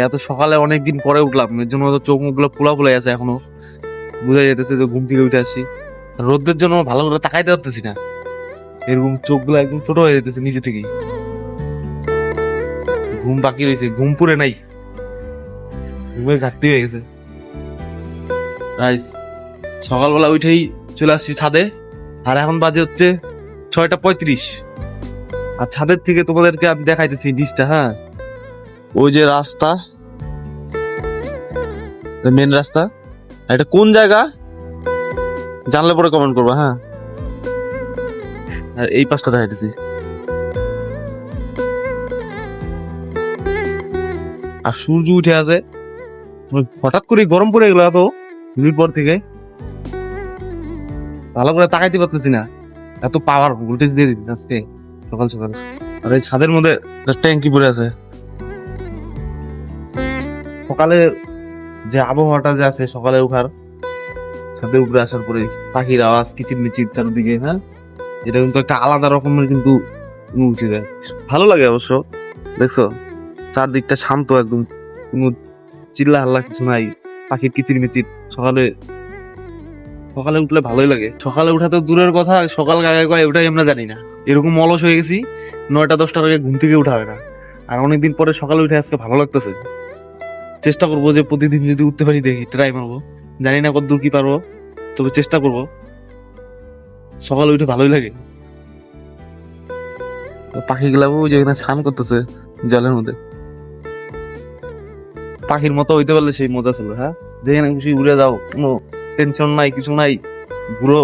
এত সকালে অনেকদিন পরে উঠলাম, এর জন্য তো চোখ মুখ গুলো ফুলা ফুলে আছে এখনো, বোঝা যেতেছে যে ঘুম থেকে উঠে আসছি। রোদের জন্য ভালো করে তাকাইতে পারতেছি না, এরকম চোখ গুলো একদম ছোট হয়ে যেতেছে নিজে থেকেই। ঘুম বাকি রয়েছে, ঘুম পুরে নাই, ঘুমের ঘাটতি হয়ে গেছে। রাইস, সকালবেলা উঠেই চলে আসছি ছাদে, আর এখন বাজে হচ্ছে 6টা 35। আর ছাদের থেকে তোমাদেরকে আমি দেখাইতেছি নিচটা। হ্যাঁ, ওই যে রাস্তা, মেন রাস্তা। আর এটা কোন জায়গা জানলে পরে কমেন্ট করবা। হ্যাঁ, আর এই পাশটা দেখাইতেছি। আর সূর্য উঠে আছে, হঠাৎ করে গরম পড়ে গেল এত দুই পর থেকে, ভালো করে তাকাইতে পারতেছি না, এত পাওয়ার ভোল্টেজ দিয়ে দিচ্ছি আজকে সকাল সকাল। আর এই ছাদের মধ্যে ট্যাঙ্কি পড়ে আছে। সকালে যে আবহাওয়াটা যে আছে, সকালে উঠার, ছাদে উপরে আসার পরে পাখির আওয়াজ কিচিরমিচির চারদিকে। হ্যাঁ, এটা কিন্তু একটা আলাদা রকমের কিন্তু অনুভূতি দেয়। ভালো লাগে অবশ্য। দেখছো, চারদিকটা শান্ত একদম, কোনো চিল্লা হাল্লা কিছু নাই, পাখির কিচিরমিচির। সকালে সকালে উঠলে ভালোই লাগে। সকালে উঠা তো দূরের কথা, সকাল কাকে কয় ওটাই আমরা জানি না, এরকম অলস হয়ে গেছি। 9টা 10টার আগে ঘুম থেকে উঠা হয় না। আর অনেকদিন পরে সকালে উঠে আজকে ভালো লাগতেছে। চেষ্টা করবো যে প্রতিদিন যদি উঠতে পারি, দেখি ট্রাই মারবো, জানি না কতদূর কি পারবো, তবে চেষ্টা করবো। সকালে উঠে ভালোই লাগে। তো পাখিগুলাও যে এখানে স্নান করতেছে জলের মধ্যে, পাখির মতো হইতে পারলে সেই মজা ছিল। হ্যাঁ, যেখানে খুশি উড়ে যাও, কোনো টেনশন নাই, কিছু নাই, ঘুরো।